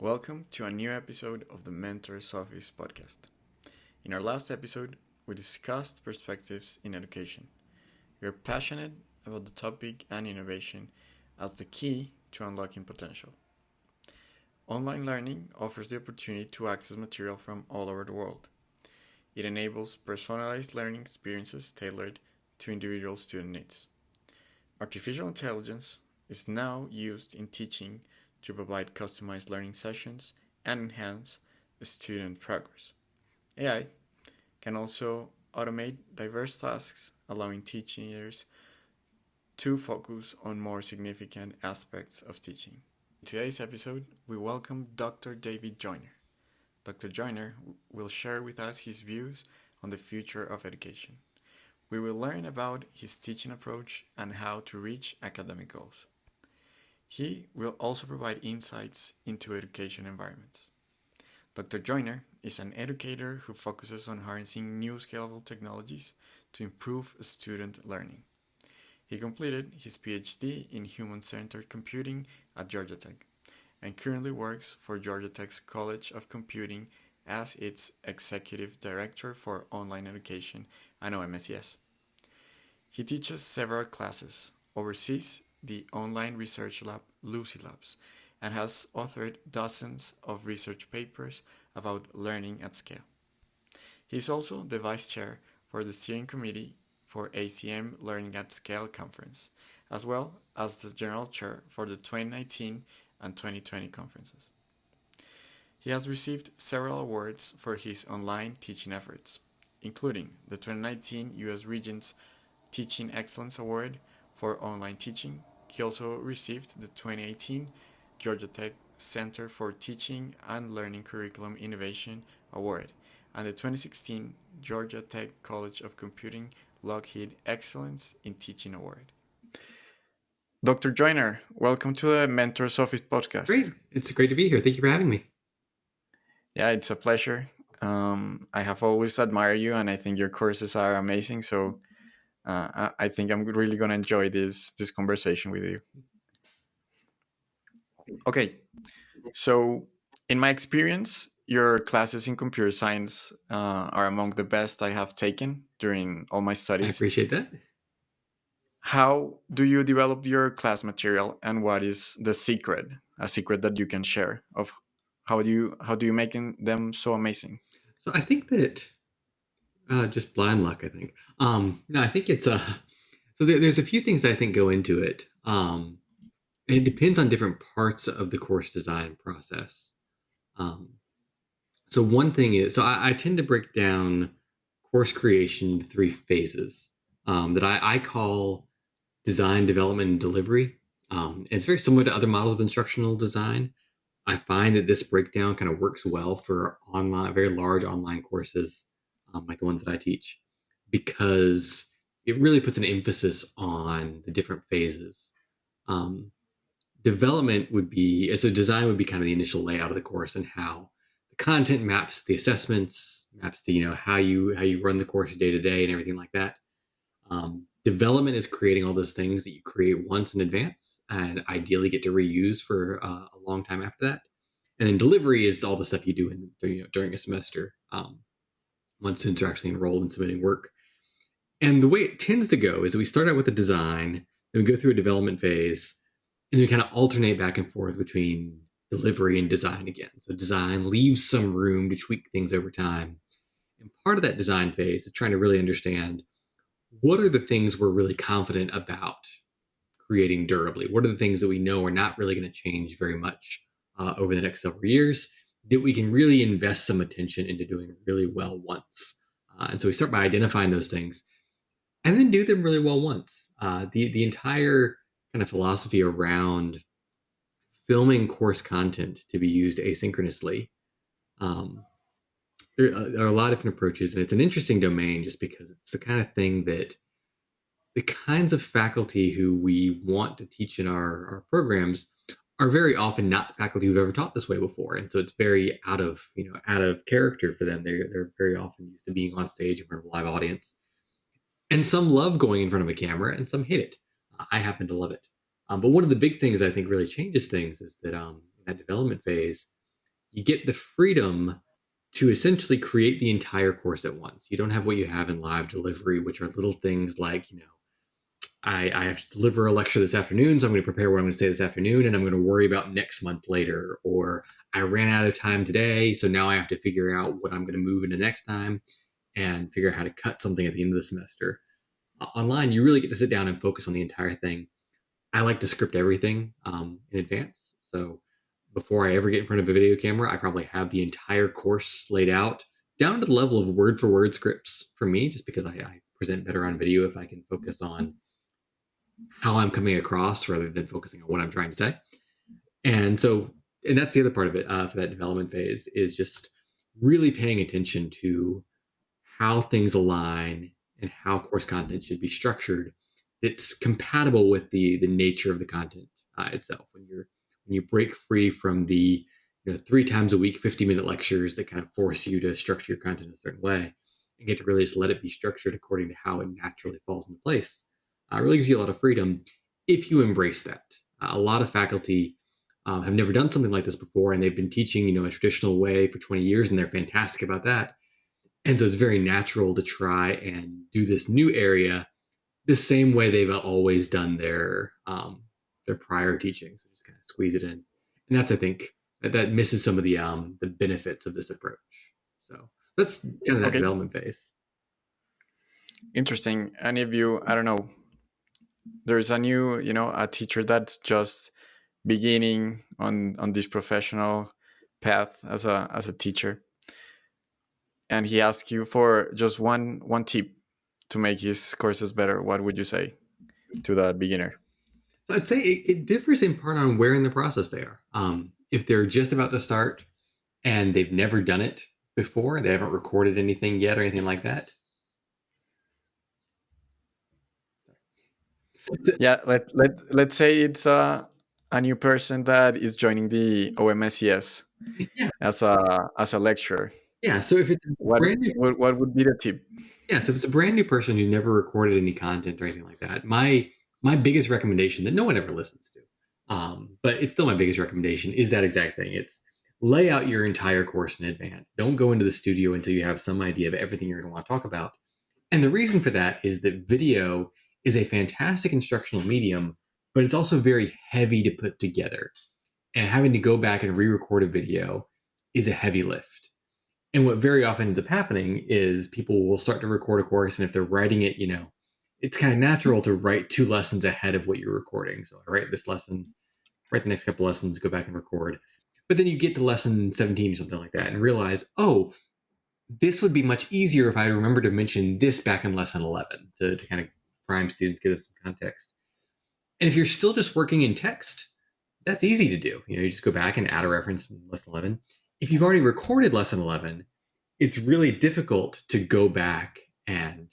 Welcome to a new episode of the Mentor's Office podcast. In our last episode, we discussed perspectives in education. We are passionate about the topic and innovation as the key to unlocking potential. Online learning offers the opportunity to access material from all over the world. It enables personalized learning experiences tailored to individual student needs. Artificial intelligence is now used in teaching to provide customized learning sessions and enhance student progress. AI can also automate diverse tasks, allowing teachers to focus on more significant aspects of teaching. In today's episode, we welcome Dr. David Joyner. Dr. Joyner will share with us his views on the future of education. We will learn about his teaching approach and how to reach academic goals. He will also provide insights into education environments. Dr. Joyner is an educator who focuses on harnessing new scalable technologies to improve student learning. He completed his Ph.D. in human-centered computing at Georgia Tech and currently works for Georgia Tech's College of Computing as its Executive Director for Online Education and OMSCS. He teaches several classes, oversees the online research lab Lucy Labs, and has authored dozens of research papers about learning at scale. He is also the vice chair for the steering committee for ACM Learning at Scale conference, as well as the general chair for the 2019 and 2020 conferences. He has received several awards for his online teaching efforts, including the 2019 U.S. Regents Teaching Excellence Award for online teaching. He also received the 2018 Georgia Tech Center for Teaching and Learning Curriculum Innovation Award and the 2016 Georgia Tech College of Computing Lockheed Excellence in Teaching Award. Dr. Joyner, welcome to the Mentor's Office podcast. Great. It's great to be here. Thank you for having me. Yeah, it's a pleasure. I have always admired you, and I think your courses are amazing. So I think I'm really going to enjoy this conversation with you. Okay, so in my experience, your classes in computer science are among the best I have taken during all my I studies. appreciate that. How do you develop your class material, and what is the secret? A secret that you can share of how do you making them so amazing? So I think that just blind luck. I think. No, I think it's So there's a few things that I think go into it. And it depends on different parts of the course design process. Um, so one thing is, I tend to break down course creation into three phases that I call design, development, and delivery. It's very similar to other models of instructional design. I find that this breakdown kind of works well for online, very large online courses, like the ones that I teach, because it really puts an emphasis on the different phases. Um, Development would be, so design would be kind of the initial layout of the course and how the content maps to the assessments, maps to how you run the course day to day and everything like that. Development is creating all those things that you create once in advance and ideally get to reuse for a long time after that. And then delivery is all the stuff you do during a semester once students are actually enrolled in submitting work. And the way it tends to go is that we start out with a design, then we go through a development phase, and then we kind of alternate back and forth between delivery and design again. So design leaves some room to tweak things over time. And part of that design phase is trying to really understand what are the things we're really confident about creating durably? What are the things that we know are not really going to change very much over the next several years that we can really invest some attention into doing really well once? And so we start by identifying those things and then do them really well once. The entire kind of philosophy around filming course content to be used asynchronously. Um, there are a lot of different approaches, and it's an interesting domain just because it's the kind of thing that the kinds of faculty who we want to teach in our programs are very often not faculty who've ever taught this way before, and so it's very out of character for them. They're very often used to being on stage in front of a live audience, and some love going in front of a camera, and some hate it. I happen to love it, but one of the big things I think really changes things is that in that development phase, you get the freedom to essentially create the entire course at once. You don't have what you have in live delivery, which are little things like, I have to deliver a lecture this afternoon, so I'm going to prepare what I'm going to say this afternoon, and I'm going to worry about next month later. Or I ran out of time today, so now I have to figure out what I'm going to move into next time and figure out how to cut something at the end of the semester. Online, you really get to sit down and focus on the entire thing. I like to script everything in advance. So before I ever get in front of a video camera, I probably have the entire course laid out down to the level of word for word scripts for me, just because I present better on video if I can focus on how I'm coming across rather than focusing on what I'm trying to say. And so, and that's the other part of it for that development phase is just really paying attention to how things align and how course content should be structured. It's compatible with the nature of the content itself. When you break free from the 3 times a week 50-minute lectures that kind of force you to structure your content in a certain way, and get to really just let it be structured according to how it naturally falls into place. It really gives you a lot of freedom if you embrace that. A lot of faculty have never done something like this before, and they've been teaching a traditional way for 20 years, and they're fantastic about that. And so it's very natural to try and do this new area the same way they've always done their prior teaching. So just kind of squeeze it in, and that's, I think, that misses some of the benefits of this approach. So that's kind of that Okay, development phase. interesting. Any of you, I don't know, there's a new, a teacher that's just beginning on this professional path as a teacher, and he asks you for just one tip to make his courses better. What would you say to that beginner? So I'd say it differs in part on where in the process they are. If they're just about to start and they've never done it before, they haven't recorded anything yet or anything like that. Yeah, let's say it's a new person that is joining the OMSCS Yeah, as a lecturer. yeah. So if it's a What brand new what would be the tip? Yeah, so if it's a brand new person who's never recorded any content or anything like that, my biggest recommendation that no one ever listens to, but it's still my biggest recommendation is that exact thing. It's lay out your entire course in advance. Don't go into the studio until you have some idea of everything you're going to want to talk about. And the reason for that is that video is a fantastic instructional medium, but it's also very heavy to put together. And having to go back and re-record a video is a heavy lift. And what very often ends up happening is people will start to record a course, and if they're writing it, it's kind of natural to write 2 lessons ahead of what you're recording. So I write this lesson, write the next couple lessons, go back and record. But then you get to lesson 17 or something like that and realize, oh, this would be much easier if I remember to mention this back in lesson 11 to kind of prime students, give them some context. And if you're still just working in text, that's easy to do. You just go back and add a reference in lesson 11. If you've already recorded lesson 11, it's really difficult to go back and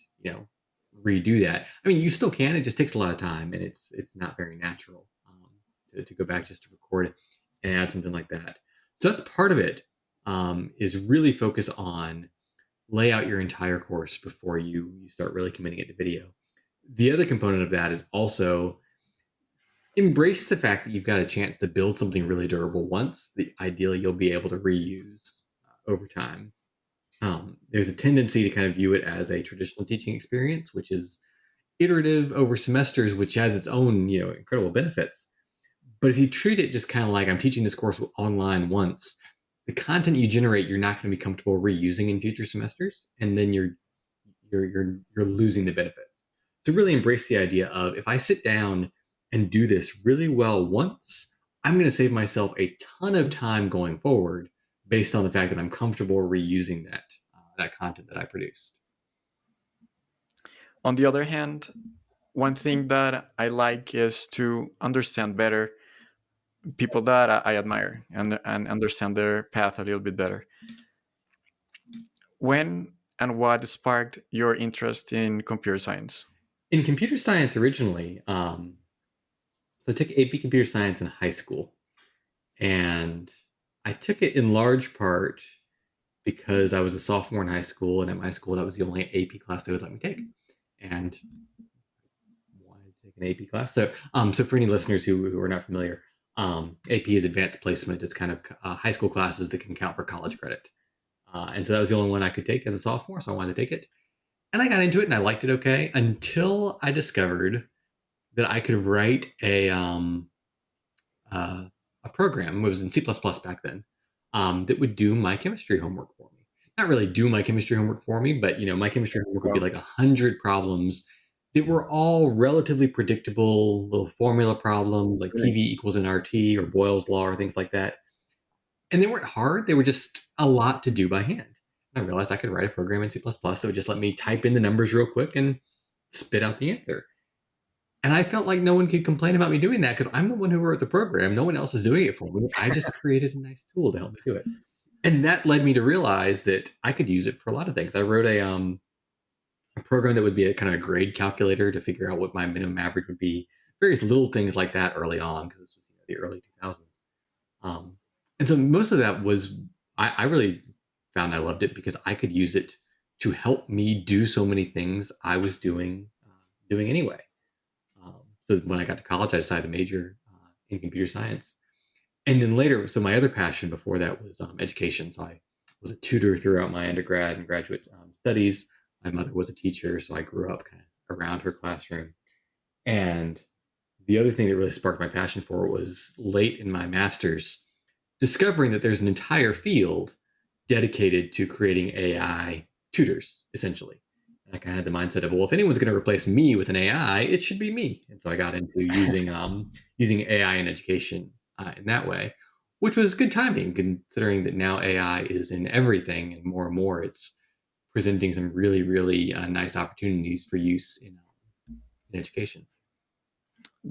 redo that. I mean, you still can. It just takes a lot of time, and it's not very natural to go back just to record it and add something like that. So that's part of it. Is really focus on lay out your entire course before you start really committing it to video. The other component of that is also embrace the fact that you've got a chance to build something really durable once. Ideally, you'll be able to reuse over time. There's a tendency to kind of view it as a traditional teaching experience, which is iterative over semesters, which has its own incredible benefits. But if you treat it just kind of like I'm teaching this course online once, the content you generate you're not going to be comfortable reusing in future semesters, and then you're losing the benefits. So really embrace the idea of if I sit down and do this really well once, I'm going to save myself a ton of time going forward based on the fact that I'm comfortable reusing that content that I produced. On the other hand, one thing that I like is to understand better people that I admire and understand their path a little bit better. When and what sparked your interest in computer science? In computer science originally, so I took AP computer science in high school, and I took it in large part because I was a sophomore in high school, and at my school that was the only AP class they would let me take, and wanted to take an AP class. So, so for any listeners who are not familiar, AP is advanced placement. It's kind of high school classes that can count for college credit. And so that was the only one I could take as a sophomore, so I wanted to take it. And I got into it and I liked it okay until I discovered that I could write uh, a program. It was in C++ back then, that would do my chemistry homework for me. Not really do my chemistry homework for me, but my chemistry homework would be Wow. like 100 problems that were all relatively predictable, little formula problems like Really? PV equals nRT or Boyle's law or things like that. And they weren't hard; they were just a lot to do by hand. And I realized I could write a program in C++ that would just let me type in the numbers real quick and spit out the answer. And I felt like no one could complain about me doing that because I'm the one who wrote the program. No one else is doing it for me. I just created a nice tool to help me do it. And that led me to realize that I could use it for a lot of things. I wrote a program that would be a kind of a grade calculator to figure out what my minimum average would be. Various little things like that early on because this was the early 2000s. Um, and so most of that was I really found I loved it because I could use it to help me do so many things I was doing anyway. So when I got to college, I decided to major in computer science. And then later, so my other passion before that was education. So I was a tutor throughout my undergrad and graduate studies. My mother was a teacher, so I grew up kind of around her classroom. And the other thing that really sparked my passion for it was late in my master's, discovering that there's an entire field dedicated to creating AI tutors, essentially. And I kind of had the mindset of, well, if anyone's going to replace me with an AI, it should be me. And so I got into using AI in education in that way, which was good timing, considering that now AI is in everything, and more it's presenting some really, really nice opportunities for use in education.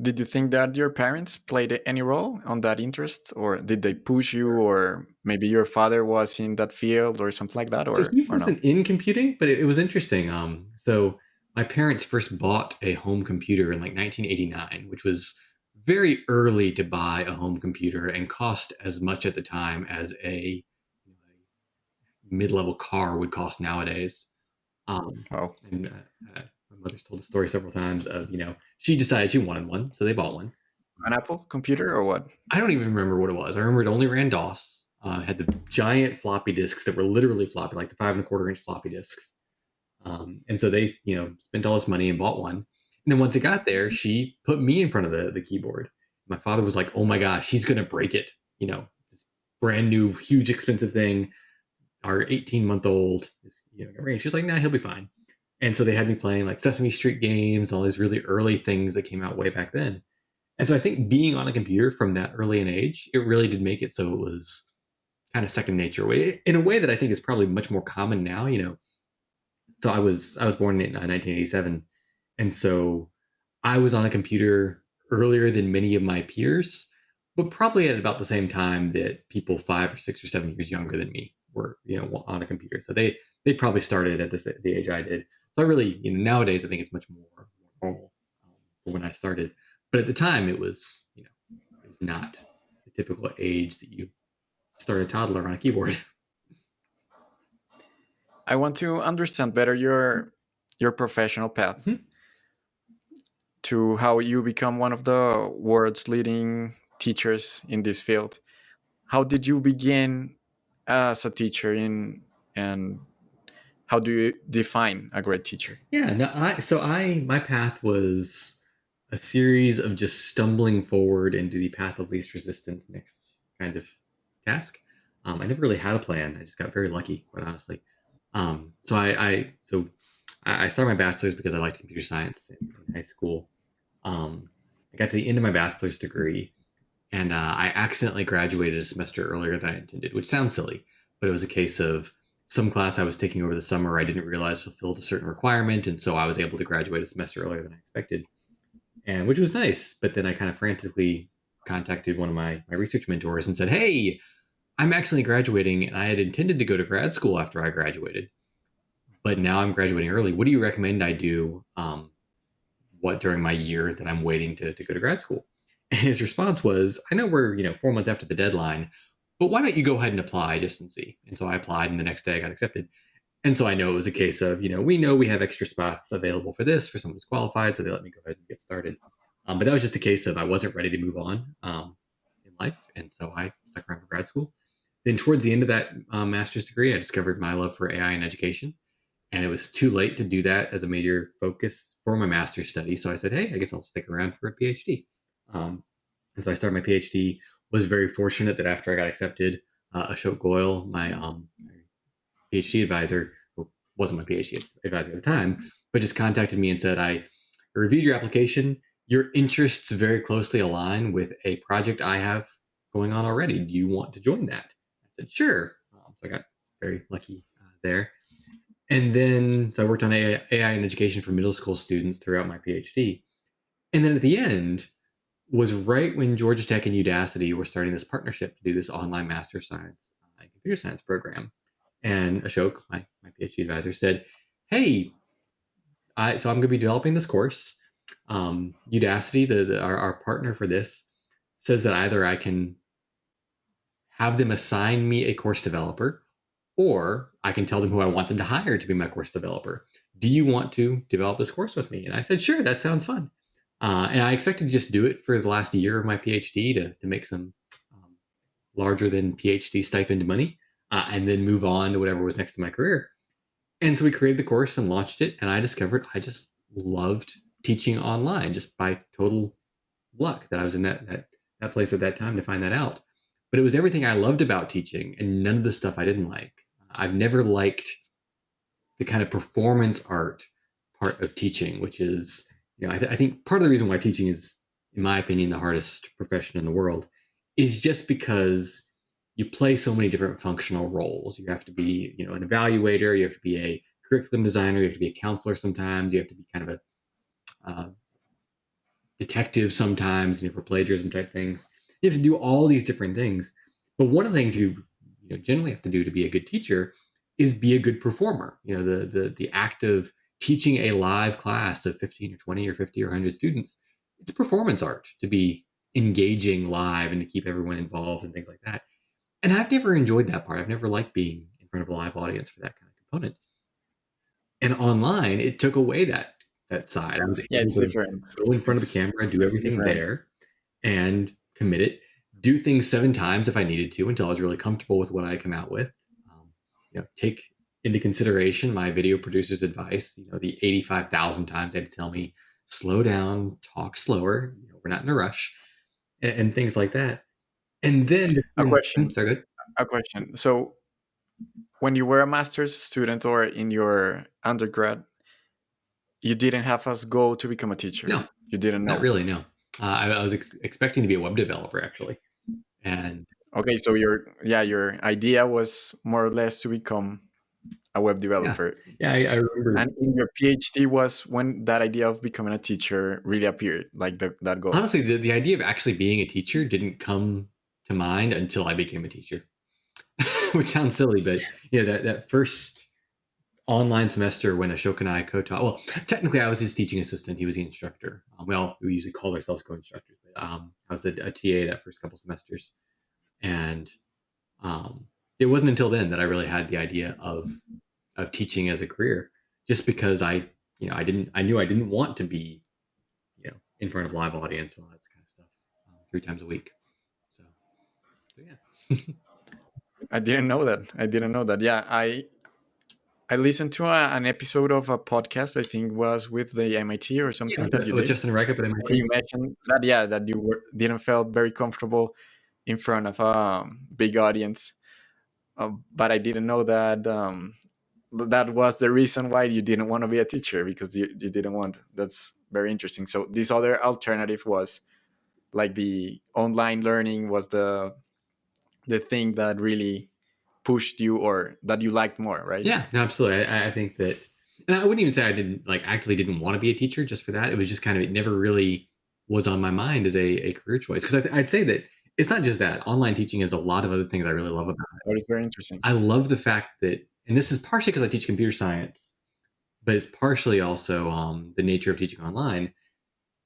Did you think that your parents played any role on that interest, or did they push you, or maybe your father was in that field or something like that, So he or no? wasn't in computing, but it was interesting. So my parents first bought a home computer in like 1989, which was very early to buy a home computer and cost as much at the time as a mid-level car would cost nowadays. Oh, And my mother's told the story several times of she decided she wanted one, so they bought one. an Apple computer or what? I don't even remember what it was. I remember it only ran DOS. Had the giant floppy disks that were literally floppy, like the 5.25 inch floppy disks. And so they, spent all this money and bought one. And then once it got there, she put me in front of the keyboard. My father was like, "Oh my gosh, he's gonna break it!" This brand new, huge, expensive thing. Our 18-month-old is, she's like, "Nah, he'll be fine." And so they had me playing like Sesame Street games, all these really early things that came out way back then. And so I think being on a computer from that early an age, it really did make it so it was kind of second nature in a way that I think is probably much more common now. So I was born in 1987, and so I was on a computer earlier than many of my peers, but probably at about the same time that people 5 or 6 or 7 years younger than me were, on a computer. So they probably started at the age I did. So I really, nowadays I think it's much more normal for when I started, but at the time it was not the typical age that you start a toddler on a keyboard. I want to understand better your professional path to how you become one of the world's leading teachers in this field. How did you begin as a teacher in, and how do you define a great teacher? Yeah, no, my path was a series of just stumbling forward into the path of least resistance next kind of task. I never really had a plan. I just got very lucky, quite honestly. So I started my bachelor's because I liked computer science in high school. Um, I got to the end of my bachelor's degree, and I accidentally graduated a semester earlier than I intended, which sounds silly, but it was a case of some class I was taking over the summer I didn't realize fulfilled a certain requirement, and so I was able to graduate a semester earlier than I expected, and which was nice. But then I kind of frantically contacted one of my research mentors and said, "Hey, I'm actually graduating, and I had intended to go to grad school after I graduated, but now I'm graduating early. What do you recommend I do? What during my year that I'm waiting to go to grad school?" And his response was, "I know we're 4 months after the deadline, but why don't you go ahead and apply just and see?" And so I applied, and the next day I got accepted. And so I know it was a case of we know we have extra spots available for this for someone who's qualified, so they let me go ahead and get started. But that was just a case of I wasn't ready to move on. life. And so I stuck around for grad school. Then towards the end of that master's degree, I discovered my love for AI and education. And it was too late to do that as a major focus for my master's study. So I said, hey, I guess I'll stick around for a PhD. And so I started my PhD, was very fortunate that after I got accepted, Ashok Goyal, my PhD advisor, well, wasn't my PhD advisor at the time, but just contacted me and said, I reviewed your application. Your interests very closely align with a project I have going on already. Do you want to join that? I said, sure. So I got very lucky there. And then, so I worked on AI and education for middle school students throughout my PhD. And then at the end was right when Georgia Tech and Udacity were starting this partnership to do this online master science and computer science program. And Ashok, my PhD advisor, said, hey, so I'm going to be developing this course. Udacity, our partner for this, says that either I can have them assign me a course developer, or I can tell them who I want them to hire to be my course developer. Do you want to develop this course with me? And I said, sure, that sounds fun. And I expected to just do it for the last year of my PhD to make some larger than PhD stipend money, and then move on to whatever was next in my career. And so we created the course and launched it. And I discovered I just loved teaching online just by total luck that I was in that place at that time to find that out. But it was everything I loved about teaching and none of the stuff I didn't like. I've never liked the kind of performance art part of teaching, which is, I think part of the reason why teaching is, in my opinion, the hardest profession in the world is just because you play so many different functional roles. You have to be, an evaluator, you have to be a curriculum designer, you have to be a counselor sometimes, you have to be kind of a detective sometimes, for plagiarism type things. You have to do all these different things. But one of the things you generally have to do to be a good teacher is be a good performer. The act of teaching a live class of 15 or 20 or 50 or 100 students, it's a performance art to be engaging live and to keep everyone involved and things like that. And I've never enjoyed that part. I've never liked being in front of a live audience for that kind of component. And online, it took away that side. I was Yeah, able it's to different. go in front of a It's camera, do everything different. there, and commit it. Do things 7 times if I needed to until I was really comfortable with what I come out with. Take into consideration my video producer's advice. The 85,000 times they had to tell me, slow down, talk slower. We're not in a rush, and things like that. And then, A question. sorry, good. A question. So, when you were a master's student or in your undergrad, you didn't have us go to become a teacher. No, You didn't not know. really. No, I was expecting to be a web developer actually, and Okay, so your idea was more or less to become a web yeah, developer. I remember. And in your PhD was when that idea of becoming a teacher really appeared, like that goal. Honestly, the idea of actually being a teacher didn't come to mind until I became a teacher, which sounds silly, but that first online semester when Ashok and I co-taught. Well, technically, I was his teaching assistant. He was the instructor. We usually called ourselves co-instructors, but I was a TA that first couple semesters, and it wasn't until then that I really had the idea of teaching as a career, just because I knew I didn't want to be in front of live audience and all that kind of stuff 3 times a week. So yeah. I didn't know that. Yeah, I listened to an episode of a podcast. I think was with the MIT or something that you With did. Justin Reka, but Where you mentioned that that you didn't felt very comfortable in front of a big audience, but I didn't know that that was the reason why you didn't want to be a teacher, because you didn't want. That's very interesting. So this other alternative was like the online learning was the thing that really pushed you or that you liked more, right? yeah, no, absolutely. I think that, and I wouldn't even say I actually didn't want to be a teacher just for that. It was just kind of, it never really was on my mind as a career choice. Because I'd say that it's not just that. Online teaching is a lot of other things I really love about it. That is very interesting. I love the fact that, and this is partially because I teach computer science, but it's partially also the nature of teaching online.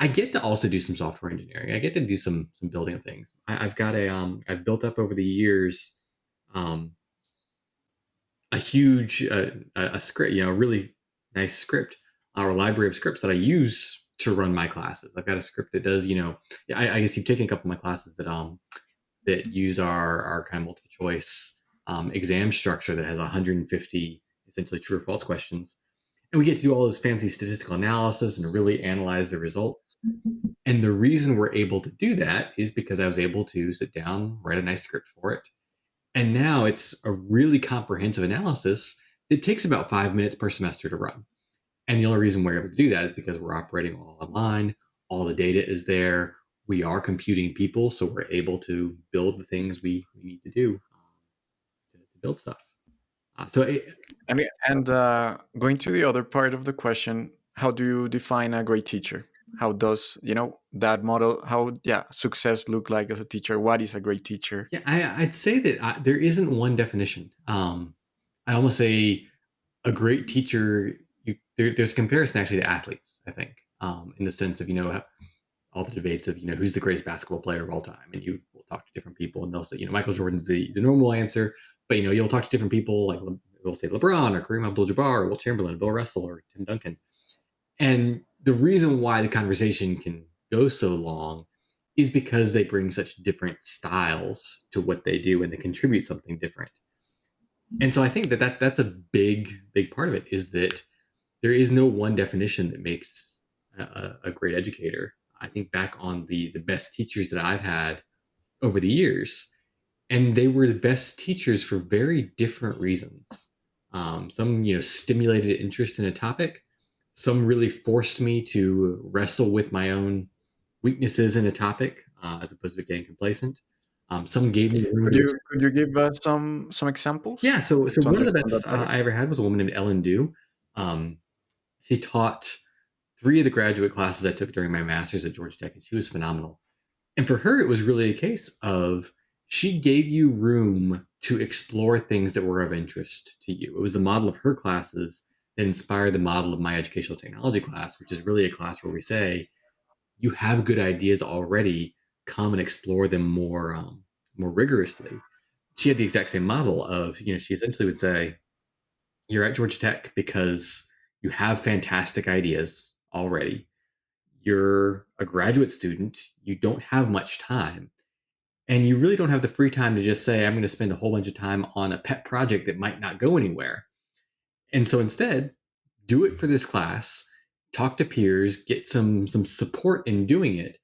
I get to also do some software engineering. I get to do some building of things. I've got I've built up over the years um, a huge a script, a really nice script or a library of scripts that I use to run my classes. I've got a script that does, I guess you've taken a couple of my classes that that use our kind of multiple choice exam structure that has 150 essentially true or false questions. And we get to do all this fancy statistical analysis and really analyze the results. And the reason we're able to do that is because I was able to sit down, write a nice script for it. And now it's a really comprehensive analysis. It takes about 5 minutes per semester to run. And the only reason we're able to do that is because we're operating all online, all the data is there. We are computing people, so we're able to build the things we need to do to build stuff. So And going to the other part of the question, how do you define a great teacher? How does that model? How success look like as a teacher? What is a great teacher? yeah, I'd say that there isn't one definition. I almost say a great teacher. There's a comparison actually to athletes. I think in the sense of all the debates of who's the greatest basketball player of all time, and you will talk to different people, and they'll say Michael Jordan's the normal answer, but you'll talk to different people like they'll say LeBron or Kareem Abdul-Jabbar or Will Chamberlain, Bill Russell or Tim Duncan, and the reason why the conversation can go so long is because they bring such different styles to what they do and they contribute something different. And so I think that's a big part of it is that there is no one definition that makes a great educator. I think back on the best teachers that I've had over the years, and they were the best teachers for very different reasons. Some stimulated interest in a topic. Some really forced me to wrestle with my own weaknesses in a topic as opposed to getting complacent. Some gave me room Could to. you give us some Yeah, examples so to one of the understand that best better? I ever had was a woman named Ellen Dew. Um, she taught three of the graduate classes I took during my master's at Georgia Tech, and she was phenomenal. And for her, it was really a case of she gave you room to explore things that were of interest to you. It was the model of her classes that inspired the model of my educational technology class, which is really a class where we say, you have good ideas already, come and explore them more rigorously. She had the exact same model of, she essentially would say, you're at Georgia Tech because you have fantastic ideas already. You're a graduate student, you don't have much time, and you really don't have the free time to just say, I'm going to spend a whole bunch of time on a pet project that might not go anywhere. And so instead, do it for this class, talk to peers, get some support in doing it.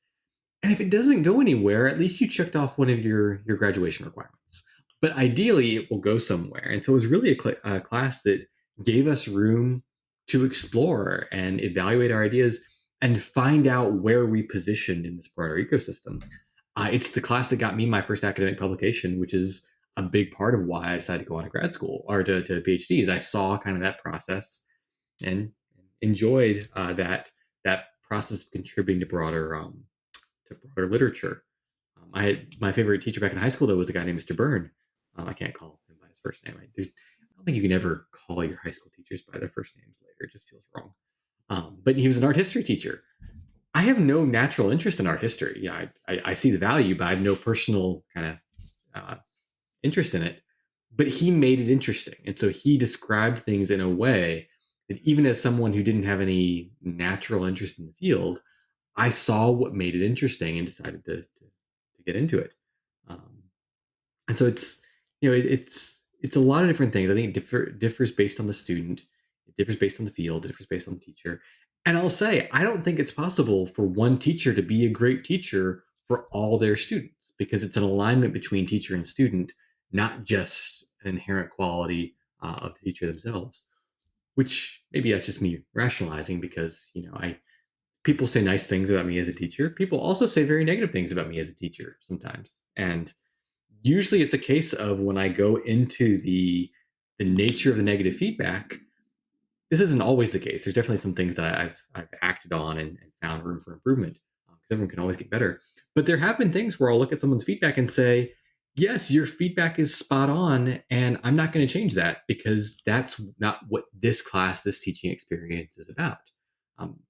And if it doesn't go anywhere, at least you checked off one of your graduation requirements. But ideally, it will go somewhere. And so it was really a class that gave us room to explore and evaluate our ideas and find out where we positioned in this broader ecosystem. It's the class that got me my first academic publication, which is a big part of why I decided to go on to grad school or to Ph.D. is I saw kind of that process and enjoyed that process of contributing to broader literature. I had my favorite teacher back in high school though was a guy named Mr. Byrne. I can't call him by his first name. I don't think you can ever call your high school teachers by their first names later. It just feels wrong. But he was an art history teacher. I have no natural interest in art history. Yeah, I see the value, but I have no personal kind of interest in it. But he made it interesting, and so he described things in a way that even as someone who didn't have any natural interest in the field, I saw what made it interesting and decided to get into it. Um, and so it's it's a lot of different things. I think it differs based on the student, it differs based on the field, it differs based on the teacher. And I'll say I don't think it's possible for one teacher to be a great teacher for all their students because it's an alignment between teacher and student, not just an inherent quality of the teacher themselves. Which maybe that's just me rationalizing because I people say nice things about me as a teacher. People also say very negative things about me as a teacher sometimes. And usually it's a case of when I go into the nature of the negative feedback, this isn't always the case. There's definitely some things that I've acted on and found room for improvement because everyone can always get better. But there have been things where I'll look at someone's feedback and say, yes, your feedback is spot on, and I'm not going to change that because that's not what this class, this teaching experience is about.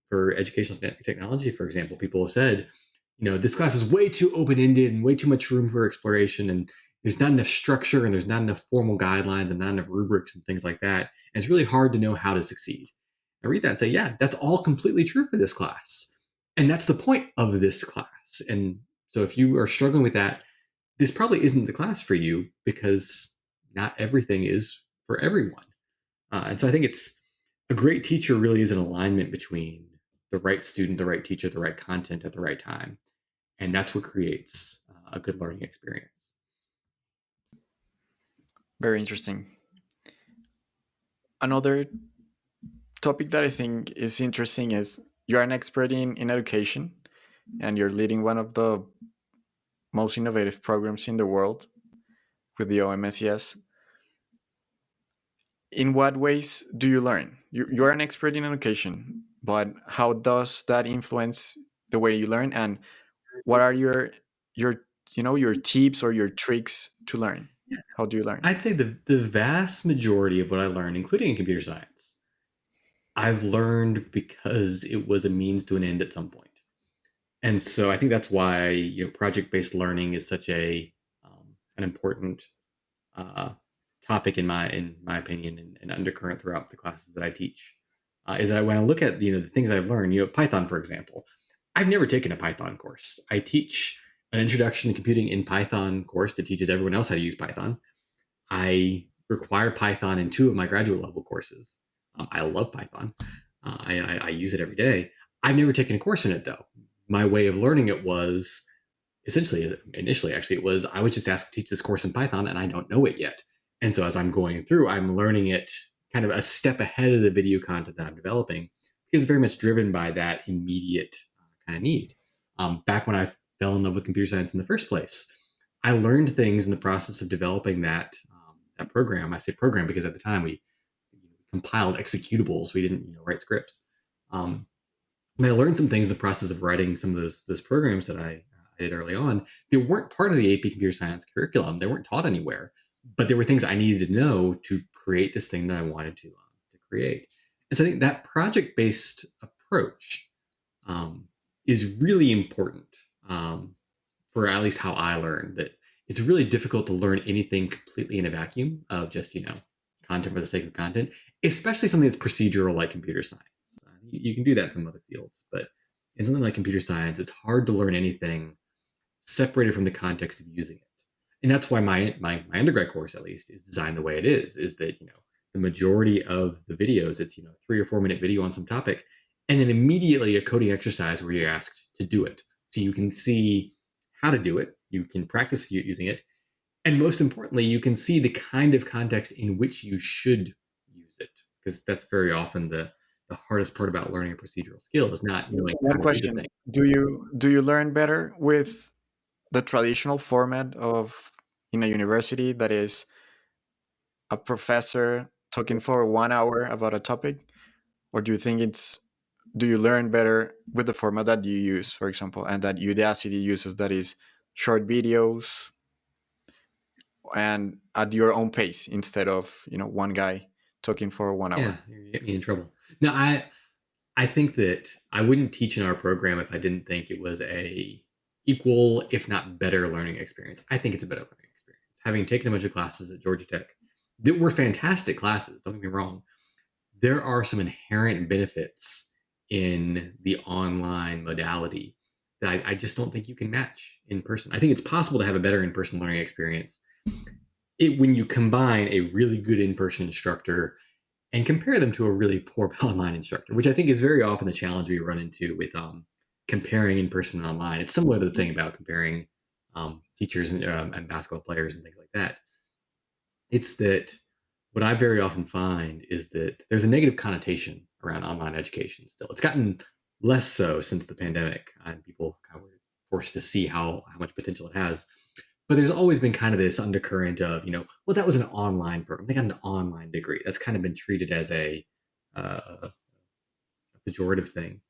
For educational technology, for example, people have said, this class is way too open-ended and way too much room for exploration, and there's not enough structure and there's not enough formal guidelines and not enough rubrics and things like that. And it's really hard to know how to succeed. I read that and say, yeah, that's all completely true for this class. And that's the point of this class. And so if you are struggling with that, this probably isn't the class for you because not everything is for everyone. And so I think it's a great teacher really is an alignment between the right student, the right teacher, the right content at the right time. And that's what creates a good learning experience. Very interesting. Another topic that I think is interesting is you're an expert in education and you're leading one of the most innovative programs in the world with the OMSCS. In what ways do you learn? You're an expert in education, but how does that influence the way you learn? And what are your your tips or your tricks to learn? How do you learn? I'd say the vast majority of what I learned, including in computer science, I've learned because it was a means to an end at some point. And so I think that's why project-based learning is such an important uh, topic in my opinion, and undercurrent throughout the classes that I teach. Is that when I look at the things I've learned, Python for example, I've never taken a Python course. I teach an introduction to computing in Python course that teaches everyone else how to use Python. I require Python in 2 of my graduate level courses. I love Python. I use it every day. I've never taken a course in it though. My way of learning it was essentially, initially, actually, it was I was just asked to teach this course in Python and I don't know it yet. And so as I'm going through, I'm learning it kind of a step ahead of the video content that I'm developing because it's very much driven by that immediate kind of need. Back when I fell in love with computer science in the first place, I learned things in the process of developing that program. I say program because at the time we compiled executables. We didn't write scripts. Um, I learned some things in the process of writing some of those programs that I did early on. They weren't part of the AP Computer Science curriculum. They weren't taught anywhere, but there were things I needed to know to create this thing that I wanted to create. And so I think that project-based approach um, is really important for at least how I learned that it's really difficult to learn anything completely in a vacuum of just content for the sake of content, especially something that's procedural like computer science. You can do that in some other fields, but in something like computer science, it's hard to learn anything separated from the context of using it. And that's why my undergrad course, at least, is designed the way it is that the majority of the videos, it's 3 or 4 minute video on some topic, and then immediately a coding exercise where you're asked to do it, so you can see how to do it, you can practice using it, and most importantly, you can see the kind of context in which you should use it, because that's very often the hardest part about learning a procedural skill is not knowing how One to do the question: thing. Do you learn better with the traditional format of in a university that is a professor talking for 1 hour about a topic, or do you learn better with the format that you use, for example, and that Udacity uses, that is short videos and at your own pace instead of one guy talking for 1 hour? Yeah, you get me in trouble. No, I think that I wouldn't teach in our program if I didn't think it was a equal, if not better, learning experience. I think it's a better learning experience. Having taken a bunch of classes at Georgia Tech that were fantastic classes, don't get me wrong, there are some inherent benefits in the online modality that I just don't think you can match in person. I think it's possible to have a better in-person learning experience when you combine a really good in-person instructor and compare them to a really poor online instructor, which I think is very often the challenge we run into with comparing in person and online. It's similar to the thing about comparing teachers and basketball players and things like that. It's that what I very often find is that there's a negative connotation around online education still. It's gotten less so since the pandemic and people kind of were forced to see how much potential it has. But there's always been kind of this undercurrent of, well, that was an online program. They got an online degree. That's kind of been treated as a pejorative thing.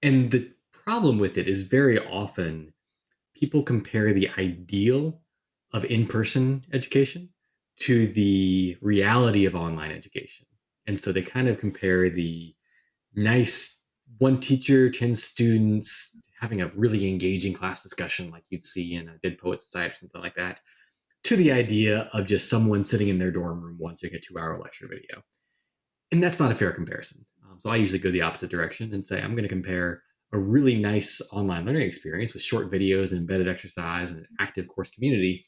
And the problem with it is very often people compare the ideal of in-person education to the reality of online education. And so they kind of compare the nice one teacher, 10 students having a really engaging class discussion like you'd see in a Dead Poet Society or something like that, to the idea of just someone sitting in their dorm room watching a 2 hour lecture video. And that's not a fair comparison. So I usually go the opposite direction and say, I'm going to compare a really nice online learning experience with short videos and embedded exercise and an active course community,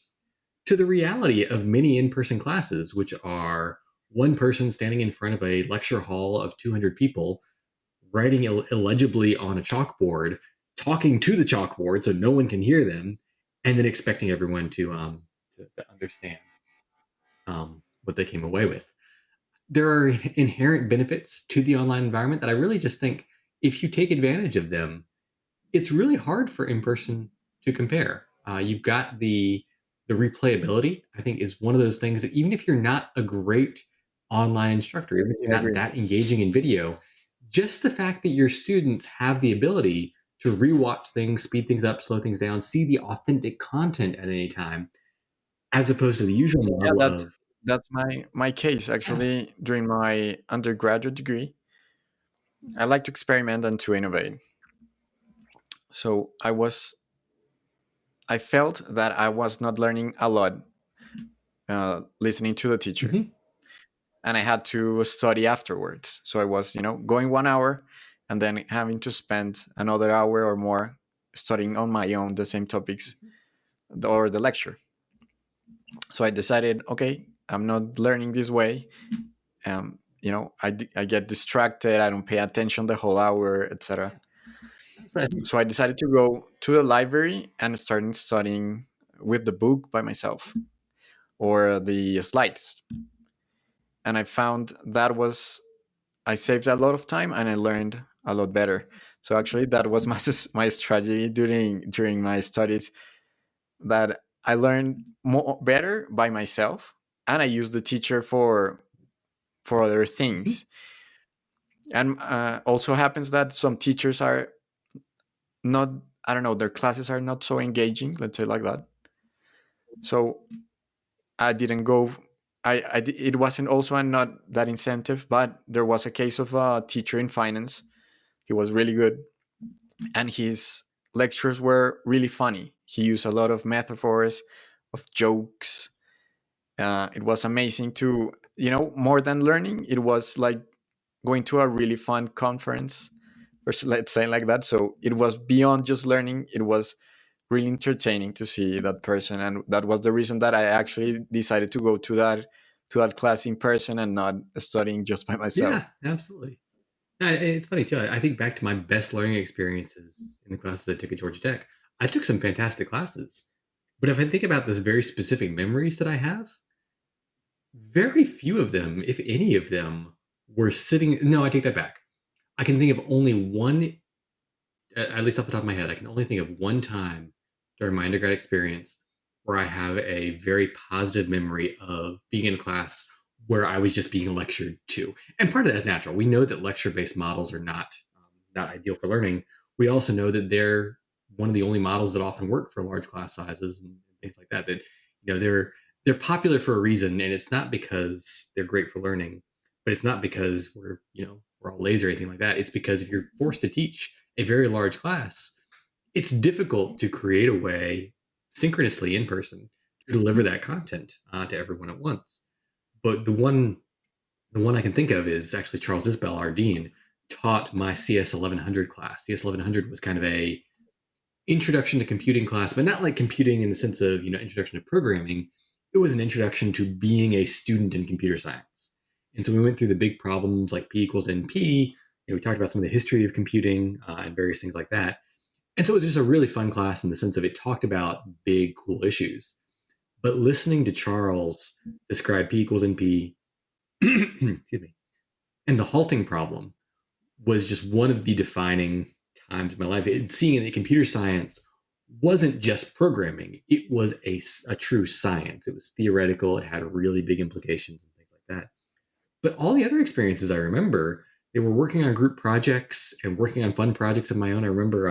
to the reality of many in-person classes, which are one person standing in front of a lecture hall of 200 people, writing illegibly on a chalkboard, talking to the chalkboard so no one can hear them, and then expecting everyone to understand what they came away with. There are inherent benefits to the online environment that I really just think, if you take advantage of them, it's really hard for in person to compare. You've got the replayability. I think is one of those things that, even if you're not a great online instructor, even if I you're not agree. that engaging in video, just the fact that your students have the ability to rewatch things, speed things up, slow things down, see the authentic content at any time, as opposed to the usual Yeah, model of that's my case yeah. actually. During my undergraduate degree, I like to experiment and to innovate. So I felt that I was not learning a lot listening to the teacher, Mhm. and I had to study afterwards. So I was, going 1 hour and then having to spend another hour or more studying on my own the same topics or the lecture. So I decided, okay, I'm not learning this way. I get distracted. I don't pay attention the whole hour, etc. Yeah. So I think So I decided to go to the library and start studying with the book by myself or the slides. And I found that was I saved a lot of time and I learned a lot better. So actually, that was my strategy during my studies. That I learned better by myself, and I used the teacher for other mhm. things. And also happens that some teachers are not, I don't know, their classes are not so engaging, let's say like that. So I didn't go. It wasn't also a not that incentive, but there was a case of a teacher in finance. He was really good, and his lectures were really funny. He used a lot of metaphors, of jokes. It was amazing to, more than learning, it was like going to a really fun conference, or let's say like that. So it was beyond just learning. It was really entertaining to see that person, and that was the reason that I actually decided to go to that class in person and not studying just by myself. Yeah, absolutely. It's funny too. I think back to my best learning experiences in the classes I took at Georgia Tech. I took some fantastic classes, but if I think about this very specific memories that I have, very few of them, if any of them, were sitting. No, I take that back. I can think of only one, at least off the top of my head, I can only think of one time during my undergrad experience where I have a very positive memory of being in class where I was just being lectured to. And part of that is natural. We know that lecture-based models are not ideal for learning. We also know that they're one of the only models that often work for large class sizes and things like that. That they're popular for a reason, and it's not because they're great for learning, but it's not because we're all lazy or anything like that. It's because if you're forced to teach a very large class, it's difficult to create a way synchronously in person to deliver that content to everyone at once. But the one I can think of is actually Charles Isbell, our dean, taught my CS 1100 class. CS 1100 was kind of a introduction to computing class, but not like computing in the sense of introduction to programming. It was an introduction to being a student in computer science. And so we went through the big problems like P equals NP. We talked about some of the history of computing and various things like that. And so it was just a really fun class in the sense of it talked about big, cool issues. But listening to Charles describe P equals NP, excuse me, and the halting problem was just one of the defining times of my life. Seeing that computer science wasn't just programming, it was a true science. It was theoretical, it had really big implications and things like that. But all the other experiences I remember, they were working on group projects and working on fun projects of my own. I remember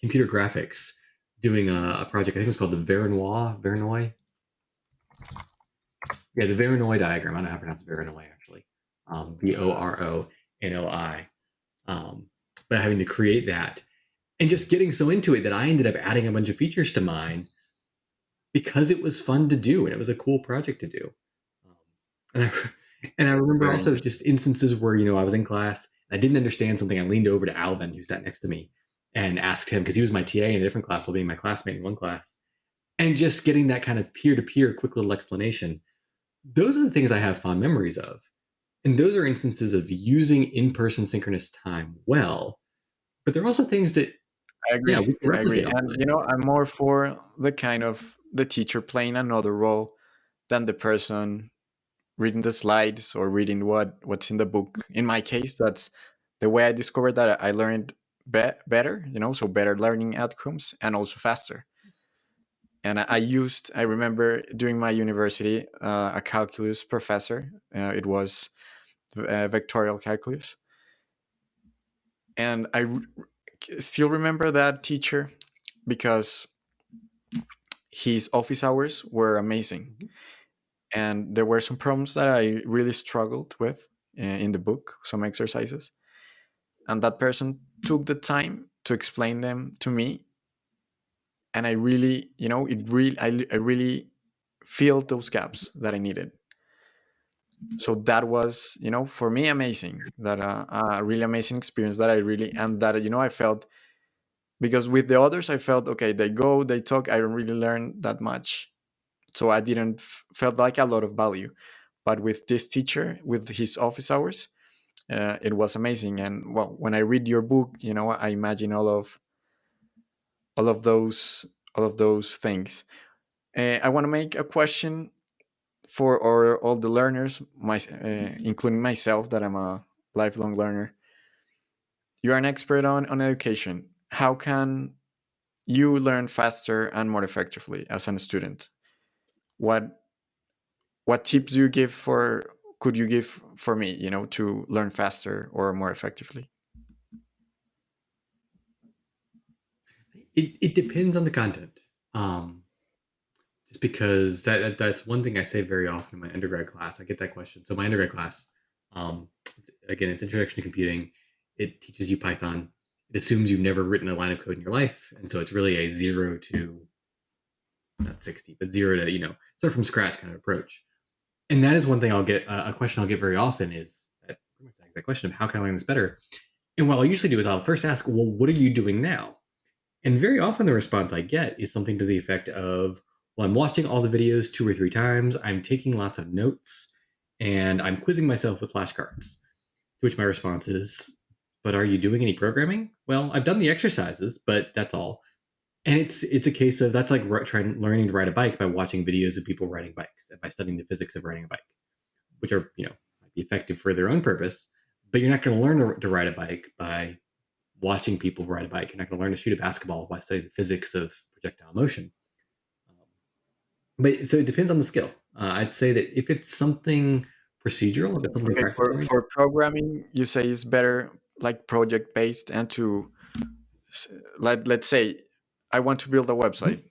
computer graphics doing a project, I think it was called the Voronoi. Yeah, the Voronoi diagram. I don't know how to pronounce Voronoi actually. Voronoi. But having to create that and just getting so into it that I ended up adding a bunch of features to mine because it was fun to do and it was a cool project to do. Um, and I and I remember Very also interesting. just instances where I was in class I didn't understand something. I leaned over to Alvin, who sat next to me, and asked him, because he was my TA in a different class while being my classmate in one class. And just getting that kind of peer-to-peer quick little explanation. Those are the things I have fond memories of. And those are instances of using in-person synchronous time well. But there are also things that, I yeah, agree. we can I agree. replicate And online. I'm more for the kind of the teacher playing another role than the person reading the slides or reading what's in the book. In my case, that's the way I discovered that I learned better, so better learning outcomes and also faster. And I remember during my university, a calculus professor. It was vectorial calculus. And still remember that teacher because his office hours were amazing. And there were some problems that I really struggled with in the book, some exercises. And that person took the time to explain them to me. And I really, I really filled those gaps that I needed. So that was, for me, amazing. That a really amazing experience that I really, and that, I felt, because with the others, I felt, okay, they go, they talk, I don't really learn that much. So I didn't felt like a lot of value. But with this teacher, with his office hours, it was amazing. And well, when I read your book, I imagine all of those all of those things. I want to make a question for all the learners, including myself, that I'm a lifelong learner. You're an expert on education. How can you learn faster and more effectively as a student? What what tips do you give for could you give for me, to learn faster or more effectively? It depends on the content. Just because that's one thing I say very often in my undergrad class. I get that question. So my undergrad class, again, it's Introduction to Computing. It teaches you Python. It assumes you've never written a line of code in your life, and so it's really a 0 to, not 60, but 0 to start from scratch kind of approach. And that is one thing I'll get, a question I'll get very often is that, pretty much that question of how can I learn this better. And what I'll usually do is I'll first ask, well, what are you doing now? And very often the response I get is something to the effect of, well, I'm watching all the videos 2 or 3 times, I'm taking lots of notes, and I'm quizzing myself with flashcards. To which my response is, but are you doing any programming? Well, I've done the exercises, but that's all. And it's a case of, that's like learning to ride a bike by watching videos of people riding bikes and by studying the physics of riding a bike, which are, might be effective for their own purpose, but you're not going to learn to ride a bike by watching people ride a bike. You're not going to learn to shoot a basketball by studying the physics of projectile motion. But so it depends on the skill. I'd say that if it's something procedural, if it's something Okay, practice for oriented. programming, you say it's better like project based, and let's say I want to build a Mhm. website.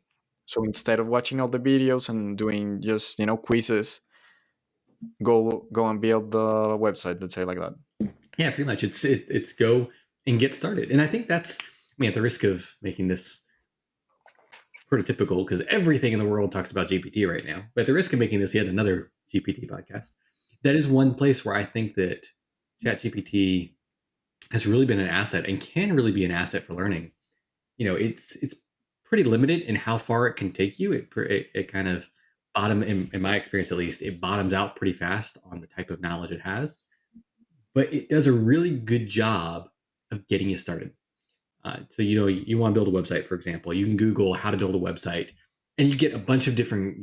So instead of watching all the videos and doing just quizzes, go and build the website. Let's say like that. Yeah, pretty much. It's go and get started. And I think that's, I mean, at the risk of making this prototypical, because everything in the world talks about GPT right now, but at the risk of making this yet another GPT podcast, that is one place where I think that ChatGPT has really been an asset and can really be an asset for learning. It's pretty limited in how far it can take you. It kind of in my experience at least, it bottoms out pretty fast on the type of knowledge it has, but it does a really good job of getting you started. So you want to build a website, for example, you can Google how to build a website, and you get a bunch of different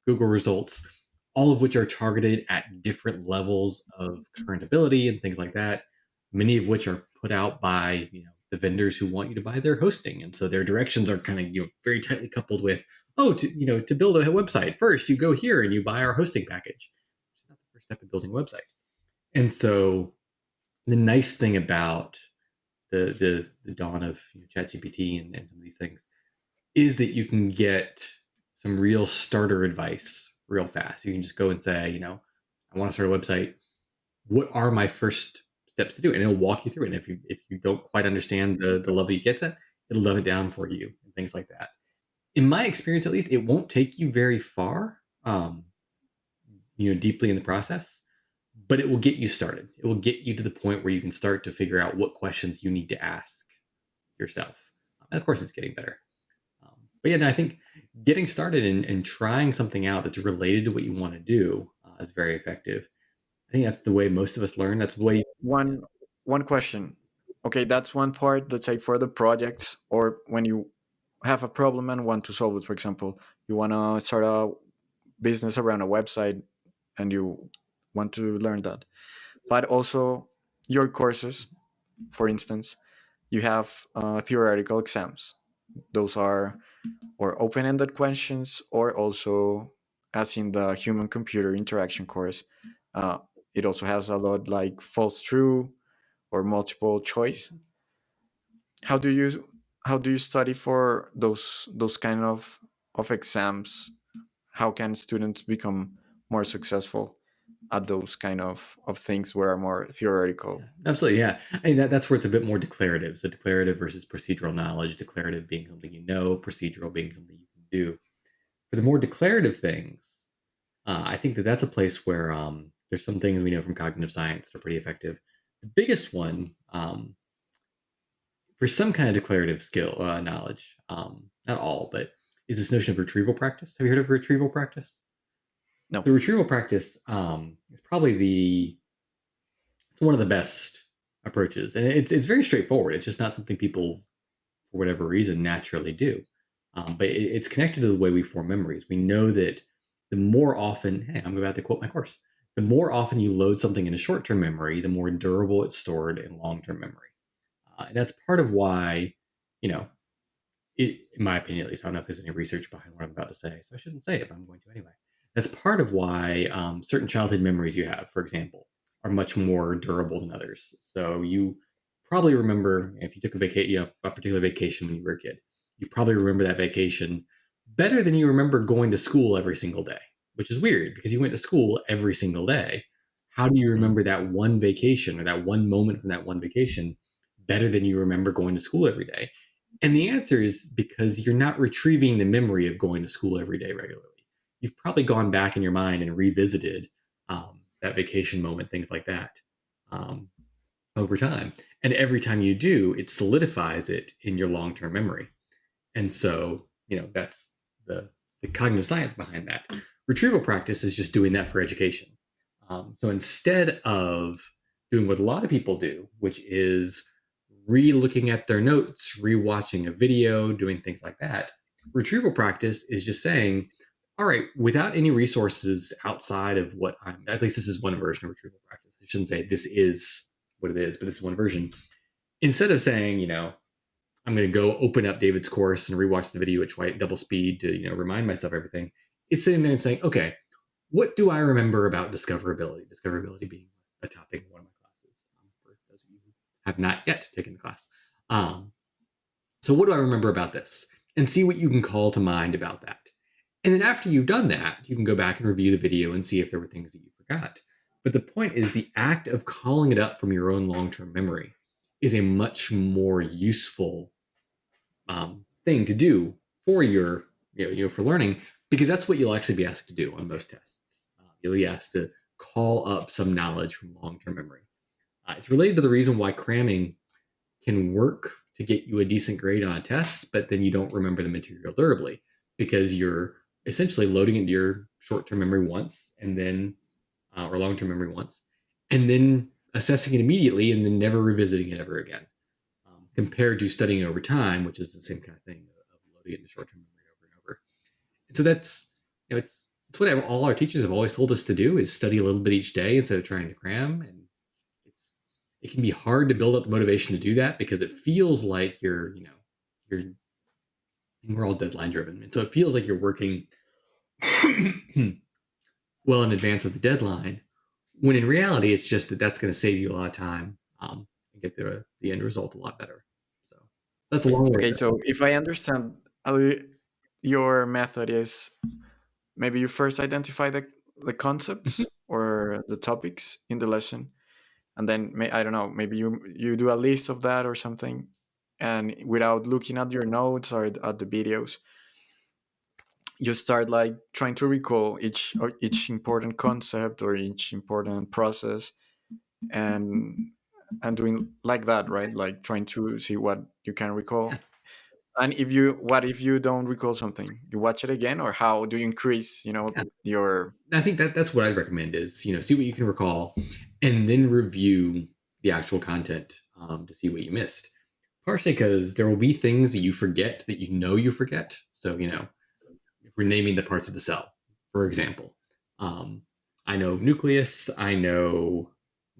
Google results, all of which are targeted at different levels of current ability and things like that. Many of which are put out by the vendors who want you to buy their hosting, and so their directions are kind of very tightly coupled with, oh, to build a website, first you go here and you buy our hosting package, which is not the first step of building a website. And so the nice thing about the dawn of ChatGPT and some of these things is that you can get some real starter advice real fast. You can just go and say, I want to start a website. What are my first steps to do? And it'll walk you through it. And if you don't quite understand the level you get to, it'll dumb it down for you and things like that. In my experience, at least, it won't take you very far, deeply in the process, but it will get you started. It will get you to the point where you can start to figure out what questions you need to ask yourself. And of course, it's getting better. But yeah, no, I think getting started and trying something out that's related to what you want to do is very effective. I think that's the way most of us learn. That's the way. One question. Okay, that's one part. Let's say for the projects, or when you have a problem and want to solve it. For example, you want to start a business around a website, and you want to learn that. But also your courses, for instance, you have theoretical exams. Those are or open-ended questions, or also, as in the human computer interaction course, uh, it also has a lot like false true or multiple choice. how do you how do you study for those kind of exams? How can students become more successful at those kind of things where are more theoretical? Absolutely, yeah. I mean, that's where it's a bit more declarative. So declarative versus procedural knowledge. Declarative being something you know, procedural being something you can do. For the more declarative things, I think that that's a place where there's some things we know from cognitive science that are pretty effective. The biggest one for some kind of declarative skill knowledge, not all, but is this notion of retrieval practice. Have you heard of retrieval practice? No. The retrieval practice is probably it's one of the best approaches, and it's very straightforward. It's just not something people, for whatever reason, naturally do. But it's connected to the way we form memories. We know that the more often, hey, I'm about to quote my course, the more often you load something in a short-term memory, the more durable it's stored in long-term memory. And that's part of why, you know, in my opinion, at least, I don't know if there's any research behind what I'm about to say, so I shouldn't say it, but I'm going to anyway. That's part of why certain childhood memories you have, for example, are much more durable than others. So you probably remember if you took a particular vacation when you were a kid, you probably remember that vacation better than you remember going to school every single day, which is weird because you went to school every single day. How do you Mhm. remember that one vacation or that one moment from that one vacation better than you remember going to school every day? And the answer is because you're not retrieving the memory of going to school every day regularly. You've probably gone back in your mind and revisited that vacation moment, things like that, um, over time. And every time you do, it solidifies it in your long term memory. And so, that's the cognitive science behind that. Retrieval practice is just doing that for education. So instead of doing what a lot of people do, which is re-looking at their notes, re-watching a video, doing things like that, retrieval practice is just saying, all right, without any resources outside of what I'm, at least this is one version of retrieval practice. I shouldn't say this is what it is, but this is one version. Instead of saying, I'm going to go open up David's course and rewatch the video at double speed to, remind myself everything. It's sitting there and saying, okay, what do I remember about discoverability? Discoverability being a topic in one of my classes, for those of you who have not yet taken the class. So what do I remember about this? And see what you can call to mind about that. And then after you've done that, you can go back and review the video and see if there were things that you forgot. But the point is the act of calling it up from your own long-term memory is a much more useful thing to do for your for learning, because that's what you'll actually be asked to do on most tests. You'll be asked to call up some knowledge from long-term memory. It's related to the reason why cramming can work to get you a decent grade on a test, but then you don't remember the material durably because you're essentially loading into your short-term memory once and then or long-term memory once and then assessing it immediately and then never revisiting it ever again, compared to studying over time, which is the same kind of thing of loading it in the short-term memory over and over. And so that's it's what all our teachers have always told us to do, is study a little bit each day instead of trying to cram. And it can be hard to build up the motivation to do that because it feels like you're we're all deadline driven, and so it feels like you're working well in advance of the deadline, when in reality it's just that's going to save you a lot of time, and get the end result a lot better. So that's a long way. Okay, so if I understand, your method is maybe you first identify the concepts or the topics in the lesson, and then I don't know, maybe you do a list of that or something, and without looking at your notes or at the videos, you start like trying to recall each important concept or each important process, and doing like that, right? Like trying to see what you can Yeah. recall. And if you don't recall something, you watch it again, or how do you increase, Yeah. your I think that's what I'd recommend is, see what you can recall and then review the actual content to see what you missed. Partially because there will be things that you forget that you forget. So, if we're naming the parts of the cell, for example, um, I know nucleus, I know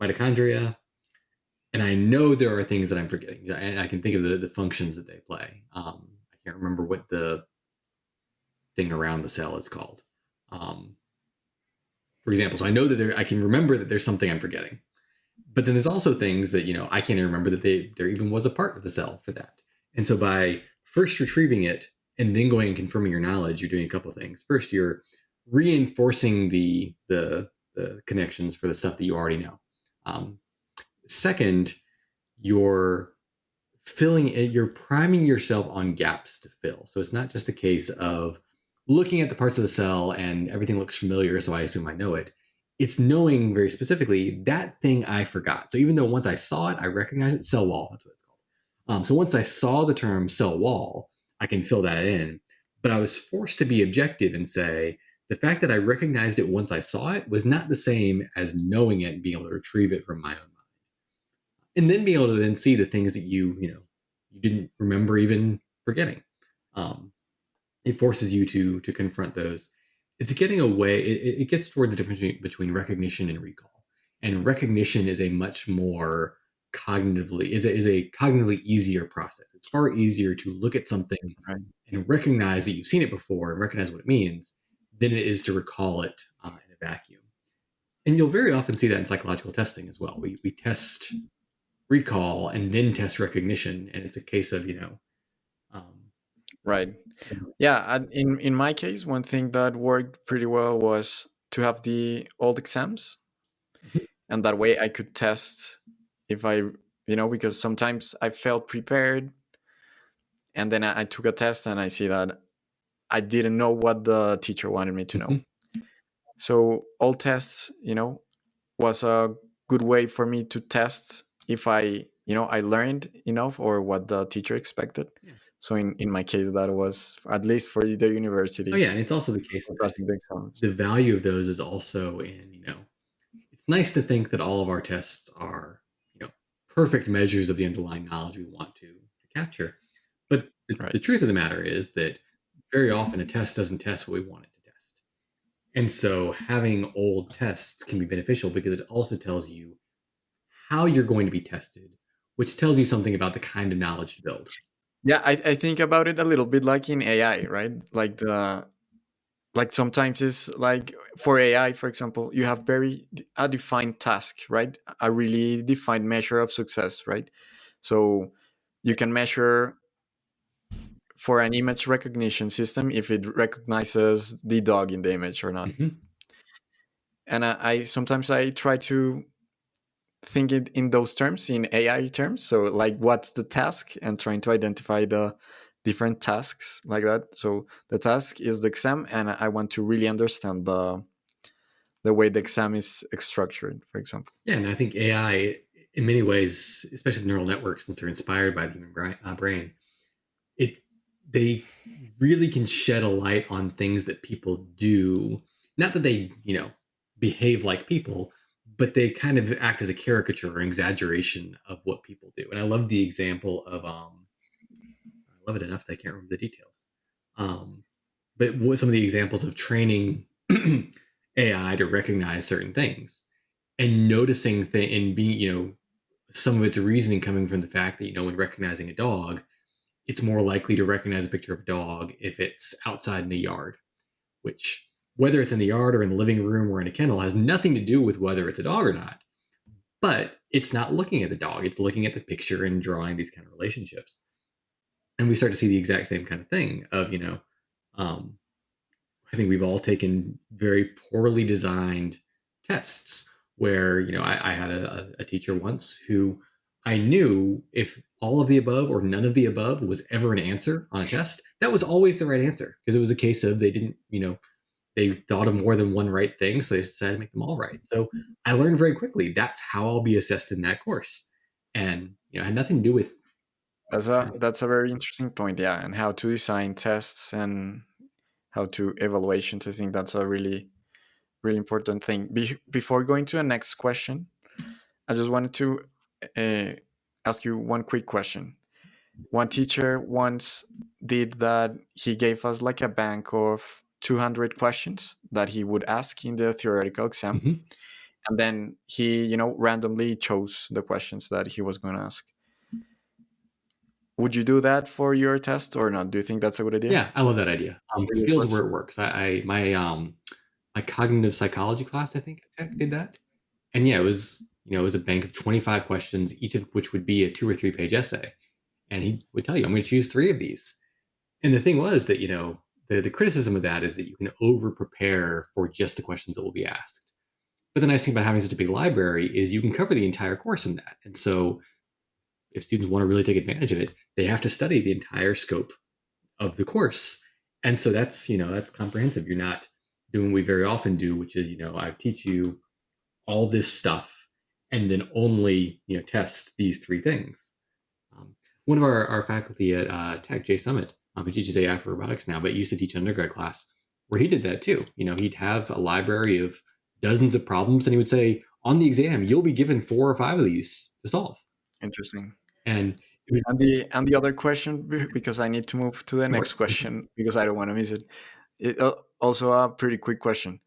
mitochondria, and I know there are things that I'm forgetting. I can think of the functions that they play. I can't remember what the thing around the cell is called. Um, for example, so I know that I can remember that there's something I'm forgetting. But then there's also things that I can't even remember that there even was a part of the cell for that. And so by first retrieving it and then going and confirming your knowledge, you're doing a couple of things. First, you're reinforcing the connections for the stuff that you already know. Second, you're you're priming yourself on gaps to fill. So it's not just a case of looking at the parts of the cell and everything looks familiar, so I assume I know it. It's knowing very specifically that thing I forgot. So even though once I saw it, I recognize it, cell wall, that's what it's called. So once I saw the term cell wall, I can fill that in. But I was forced to be objective and say, the fact that I recognized it once I saw it was not the same as knowing it and being able to retrieve it from my own mind, and then being able to then see the things that you didn't remember even forgetting. Um, it forces you to confront those. It's getting away. It gets towards the difference between recognition and recall. And recognition is a much more cognitively cognitively easier process. It's far easier to look at something right. and recognize that you've seen it before and recognize what it means than it is to recall it in a vacuum. And you'll very often see that in psychological testing as well. We test recall and then test recognition, and it's a case of um, Right. Yeah, and in my case, one thing that worked pretty well was to have the old exams, and that way I could test if I, because sometimes I felt prepared, and then I took a test and I see that I didn't know what the teacher wanted me to know. Mhm. So all tests, was a good way for me to test if I learned enough or what the teacher expected. Yeah. So in my case, that was at least for the Oh university, yeah, and it's also the case for that passing the exams. the value of those is also in it's nice to think that all of our tests are perfect measures of the underlying knowledge we want to capture, but the Right. truth of the matter is that very often a test doesn't test what we want it to test. And so having old tests can be beneficial because it also tells you how you're going to be tested, which tells you something about the kind of knowledge to build. Yeah, I think about it a little bit like in AI, right? Like sometimes it's like for AI, for example, you have a defined task, right? A really defined measure of success, right? So you can measure for an image recognition system if it recognizes the dog in the image or not. Mhm. And I sometimes I try to think it in those terms, in AI terms. So like, what's the task, and trying to identify the different tasks like that. So the task is the exam, and I want to really understand the way the exam is structured, for example. Yeah, and I think AI, in many ways, especially neural networks, since they're inspired by the human brain, it they really can shed a light on things that people do. Not that they, behave like people, but they kind of act as a caricature or an exaggeration of what people do. And I love the example of I love it enough that I can't remember the details. Um, but what some of the examples of training AI to recognize certain things and noticing and being, some of its reasoning coming from the fact that, when recognizing a dog, it's more likely to recognize a picture of a dog if it's outside in the yard, which, whether it's in the yard or in the living room or in a kennel, has nothing to do with whether it's a dog or not. But it's not looking at the dog, it's looking at the picture and drawing these kind of relationships. And we start to see the exact same kind of thing of, um, I think we've all taken very poorly designed tests where, I had a teacher once who I knew if all of the above or none of the above was ever an answer on a test, that was always the right answer, because it was a case of they didn't, they thought of more than one right thing, so they decided to make them all right. So I learned very quickly that's how I'll be assessed in that course, and it had nothing to do with. That's a very interesting point, yeah, and how to design tests and how to evaluations. I think that's a really important thing. Before going to the next question, I just wanted to uh, ask you one quick question. One teacher once did that. He gave us like a bank of 200 questions that he would ask in the theoretical exam, Mhm. and then he, randomly chose the questions that he was going to ask. Would you do that for your test or not? Do you think that's a good idea Yeah, I love that idea. for your Feels where course? it works. My cognitive psychology class, I think, tech did that. And yeah, it was a bank of 25 questions, each of which would be a 2 or 3 page essay. And he would tell you, I'm going to choose 3 of these. And the thing was that, the criticism of that is that you can over prepare for just the questions that will be asked. But the nice thing about having such a big library is you can cover the entire course in that. And so if students want to really take advantage of it, they have to study the entire scope of the course. And so that's comprehensive. You're not doing what we very often do, which is, I teach you all this stuff and then only, test these 3 things. One of our faculty at Tech, Jay Summit, who teaches AI for robotics now, but used to teach an undergrad class where he did that too. He'd have a library of dozens of problems, and he would say, on the exam, you'll be given 4 or 5 of these to solve. Interesting. And it was And the other question, because I need to move to the next work. question because I don't want to miss it. Also a pretty quick question.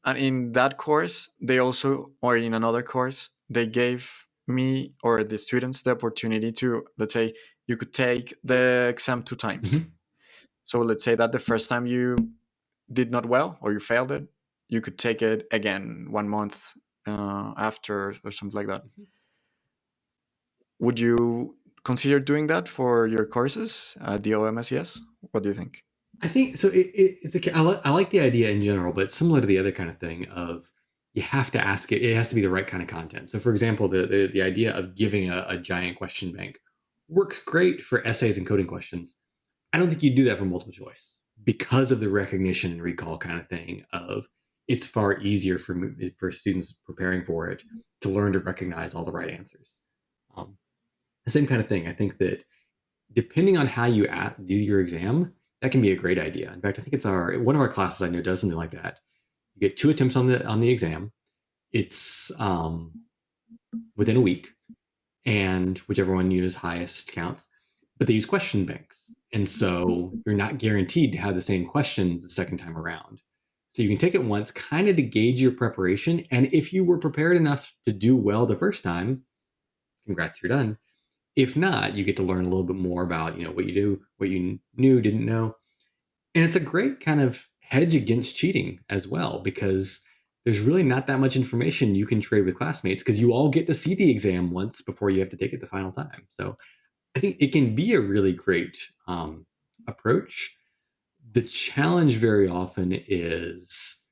And in that course, they also, or in another course, they gave me or the students the opportunity to, let's say, you could take the exam 2 times. Mhm. So let's say that the first time you did not well or you failed it, you could take it again 1 month after or something like that. Would you consider doing that for your courses at the OMSCS? What do you think? I think so. I like the idea in general, but it's similar to the other kind of thing of you have to ask it. It has to be the right kind of content. So, for example, the idea of giving a giant question bank works great for essays and coding questions. I don't think you do that for multiple choice because of the recognition and recall kind of thing. Of it's far easier for students preparing for it to learn to recognize all the right answers. Um, the same kind of thing. I think that depending on how you do your exam, that can be a great idea. In fact, I think it's one of our classes I know does something like that. You get 2 attempts on the exam. It's within a week, and whichever one you use highest counts. But they use question banks, and so you're not guaranteed to have the same questions the second time around. So you can take it once, kind of to gauge your preparation, and if you were prepared enough to do well the first time, congrats, you're done. If not, you get to learn a little bit more about what you do, what you knew, didn't know. And it's a great kind of hedge against cheating as well, because there's really not that much information you can trade with classmates, because you all get to see the exam once before you have to take it the final time. So I think it can be a really great approach. The challenge very often is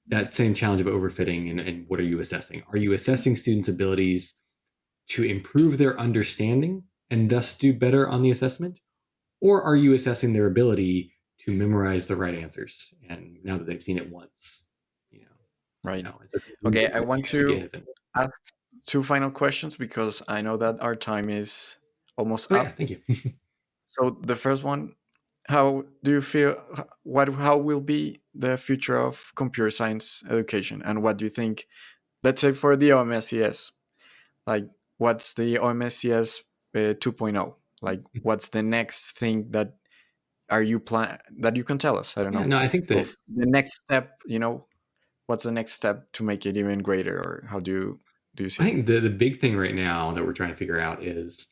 that same challenge of overfitting, and what are you assessing? Are you assessing students' abilities to improve their understanding and thus do better on the assessment? Or are you assessing their ability to memorize the right answers? And now that they've seen it once, you know, Right. no. And so Okay, I you want have to get to it. ask two final questions because I know that our time is almost Oh yeah, up. thank you. So the first one, how do you feel how will be the future of computer science education, and what do you think, let's say for the OMSCS, like what's the OMSCS 2.0? Like what's the next thing that are you plan that you can tell us, I don't Yeah, know, no, I think that of the next step, what's the next step to make it even greater, or how do you see I it? think the big thing right now that we're trying to figure out is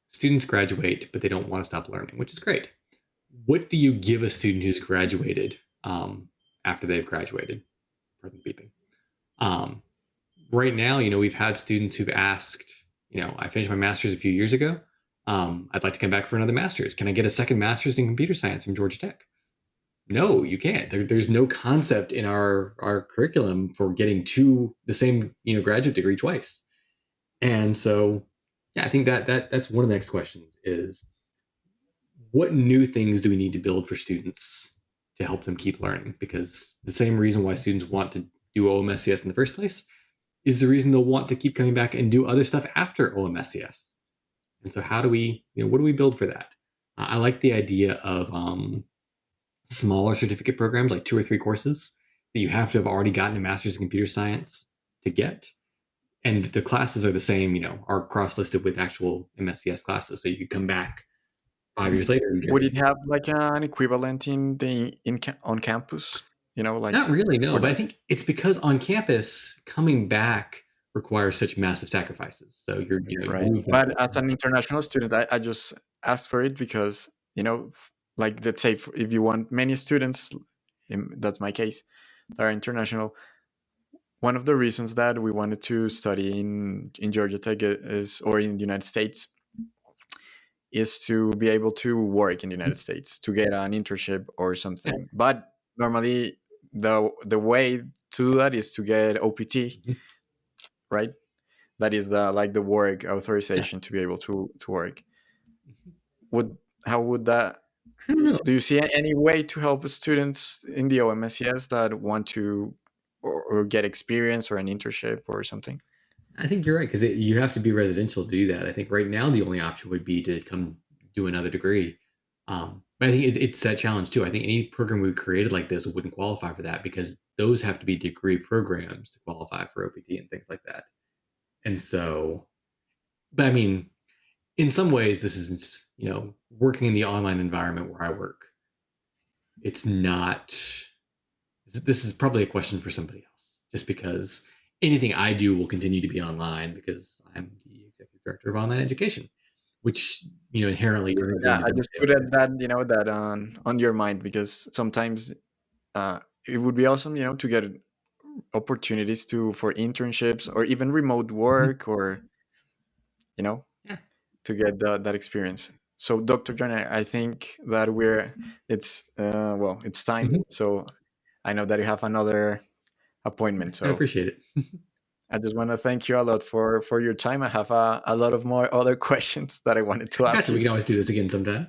students graduate, but they don't want to stop learning, which is great. What do you give a student who's graduated after they've graduated? Pardon the beeping. Um, right now, we've had students who've asked, I finished my master's a few years ago. I'd like to come back for another master's. Can I get a second master's in computer science from Georgia Tech? No, you can't. There's no concept in our curriculum for getting the same graduate degree twice. And so, yeah, I think that's one of the next questions is what new things do we need to build for students to help them keep learning? Because the same reason why students want to do OMSCS in the first place is the reason they'll want to keep coming back and do other stuff after OMSCS. And so, how do we, what do we build for that? I like the idea of smaller certificate programs, like 2 or 3 courses that you have to have already gotten a master's in computer science to get. And the classes are the same, are cross listed with actual MSCS classes. So you could come back 5 years later and get Would it. it have like an equivalent on campus? Not Like, really, no, or but I not? think it's because on campus coming back requires such massive sacrifices. So you Right. move back. But as an international student, I just asked for it because, like, let's say if you want many students, that's my case, that are international. One of the reasons that we wanted to study in Georgia Tech is, or in the United States, is to be able to work in the United States, to get an internship or Yeah. something. But normally, the way to do that is to get OPT, Mhm. right? That is the work Yeah. authorization to be able to work. Mhm. Would How would that? I don't know. Do you see any way to help students in the OMSCS that want to, or get experience or an internship or something? I think you're right because you have to be residential to do that. I think right now the only option would be to come do another degree. But I think it's that challenge too. I think any program we created like this wouldn't qualify for that because those have to be degree programs to qualify for OPT and things like that. And so, but I mean, in some ways, this is working in the online environment where I work. It's not. This is probably a question for somebody else, just because anything I do will continue to be online because I'm the executive director of online education, which inherently you're Yeah, doing a I different just day put every it day. that on your mind, because sometimes it would be awesome, to get opportunities for internships or even remote Mhm. work, or you know Yeah. to get that experience. So, Dr. Joyner, I think that it's time. Mhm. So I know that you have another appointment. I So appreciate it. I just want to thank you a lot for your time. I have a lot of more other questions that I wanted to ask Gotcha. We you, can always do this again sometime.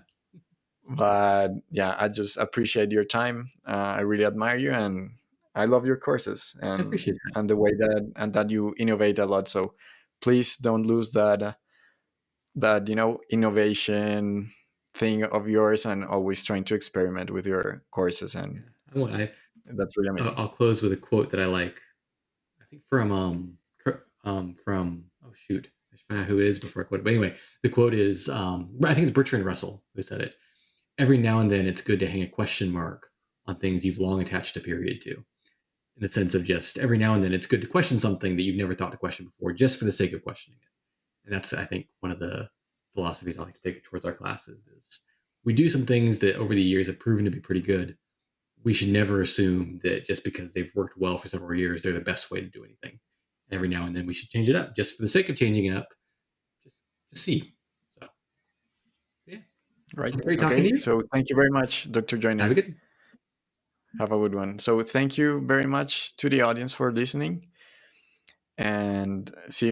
but yeah, I just appreciate your time. I really admire you, and I love your courses, I and appreciate that. the way that you innovate a lot. So please don't lose that innovation thing of yours, and always trying to experiment with your courses, and Yeah. I want. that's really amazing. I'll close with a quote that I like. I think from oh shoot, I should find out who it is before I quote it. But anyway, the quote is I think it's Bertrand Russell who said it. Every now and then, it's good to hang a question mark on things you've long attached a period to. In the sense of just every now and then, it's good to question something that you've never thought to question before, just for the sake of questioning it. And that's, I think, one of the philosophies I like to take towards our classes is we do some things that over the years have proven to be pretty good. We should never assume that just because they've worked well for several years, they're the best way to do anything. And every now and then, we should change it up just for the sake of changing it up, just to see. So, yeah, Right. it's great talking to Okay. you. So thank you very much, Dr. Have a Joyner. good Have a good one. So thank you very much to the audience for listening, and see